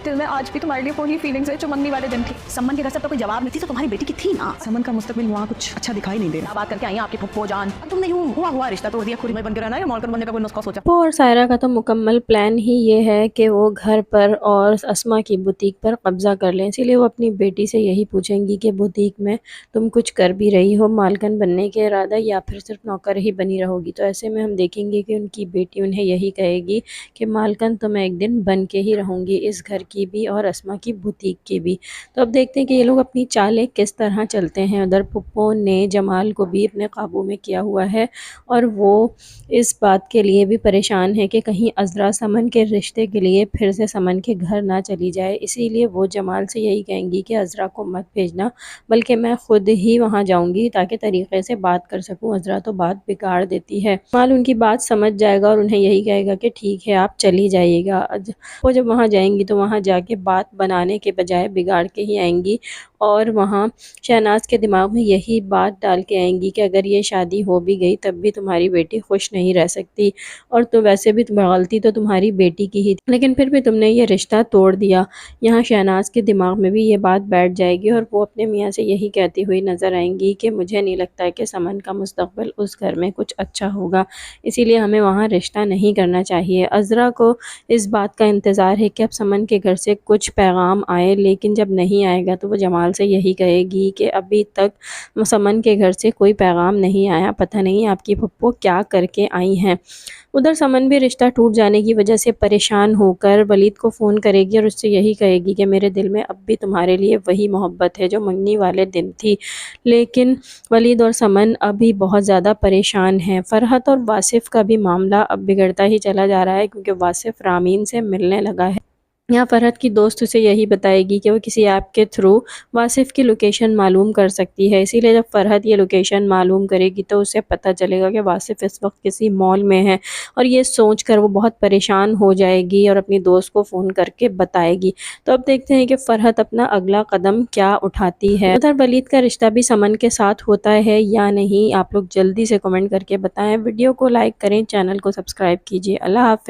दिल में आज भी तुम्हारे लिए वही फीलिंग्स है जो मंगनी वाले दिन थी। समन के घर से अब तो कोई जवाब नहीं थी, तो तुम्हारी बेटी की थी ना। समन का मुस्तकबिल वहाँ कुछ अच्छा दिखाई नहीं दे रहा। बात करके आई हैं आपकी फुप्पो जान। तुमने यूं हुआ रिश्ता तोड़ दिया, खुद में बन के रहना है, मॉलकन बनने का कोई नुस्खा सोचा? और सायरा का तो मुकम्मल प्लान ही ये है कि वो घर पर और अस्मा की बुटीक पर कब्जा कर लें। इसीलिए वो अपनी बेटी से यही पूछेंगी कि बुटीक में तुम कुछ कर भी रही हो मालकन बनने के इरादा, या फिर सिर्फ नौकर ही बनी रहोगी। तो ऐसे में हम देखेंगे कि उनकी बेटी उन्हें यही कहेगी कि मालकन तो मैं एक दिन बन के ही रहूँगी, इस घर की भी और अस्मा की बुटीक की भी। तो अब देखते हैं कि ये लोग अपनी चालें किस तरह चलते हैं। उधर पुप्पो ने जमाल को भी अपने काबू में किया हुआ है और वो इस बात के लिए भी परेशान है कि कहीं अज़रा समन के रिश्ते के लिए फिर से समन के घर ना चली जाए। इसीलिए वो जमाल से यही कहेंगी कि अज़रा को मत भेजना, बल्कि मैं ख़ुद ही वहाँ जाऊँगी ताकि तरीक़े से बात कर सकूँ। अज़रा तो बात बिगाड़ देती है। जमाल उनकी बात समझ जाएगा और उन्हें यही कहेगा कि ठीक है आप चली जाइएगा। वो जब वहाँ जाएंगी तो वहाँ जाके बात बनाने के बजाय बिगाड़ के ही आएंगी और वहाँ शहनाज के दिमाग में यही बात डाल के आएंगी कि अगर ये शादी हो भी गई तब भी तुम्हारी बेटी खुश नहीं रह सकती, और तो वैसे भी गलती तो तुम्हारी बेटी की ही थी, लेकिन फिर भी तुमने ये रिश्ता तोड़ दिया। यहाँ शहनाज के दिमाग में भी ये बात बैठ जाएगी और वो अपने मियाँ से यही कहती हुई नज़र आएंगी कि मुझे नहीं लगता है कि समन का मुस्तकबिल उस घर में कुछ अच्छा होगा, इसीलिए हमें वहाँ रिश्ता नहीं करना चाहिए। अज़रा को इस बात का इंतज़ार है कि अब समन के घर से कुछ पैगाम आए, लेकिन जब नहीं आएगा तो वो जमाल से यही कहेगी कि अभी तक समन के घर से कोई पैगाम नहीं आया, पता नहीं आपकी फुप्पो क्या करके आई हैं। उधर समन भी रिश्ता टूट जाने की वजह से परेशान होकर वलीद को फ़ोन करेगी और उससे यही कहेगी कि मेरे दिल में अब भी तुम्हारे लिए वही मोहब्बत है जो मंगनी वाले दिन थी। लेकिन वलीद और समन अभी बहुत ज़्यादा परेशान हैं। फ़रहत और वासिफ़ का भी मामला अब बिगड़ता ही चला जा रहा है, क्योंकि वासिफ़ रामीन से मिलने लगा है। यहाँ फ़रहत की दोस्त उसे यही बताएगी कि वो किसी ऐप के थ्रू वासिफ़ की लोकेशन मालूम कर सकती है। इसीलिए जब फ़रहत ये लोकेशन मालूम करेगी तो उसे पता चलेगा कि वासिफ़ इस वक्त किसी मॉल में है, और ये सोचकर वो बहुत परेशान हो जाएगी और अपनी दोस्त को फ़ोन करके बताएगी। तो अब देखते हैं कि फ़रहत अपना अगला कदम क्या उठाती है। उधर वलीद का रिश्ता भी समन के साथ होता है या नहीं, आप लोग जल्दी से कमेंट करके बताएं। वीडियो को लाइक करें, चैनल को सब्सक्राइब कीजिए। अल्लाह हाफ़िज़।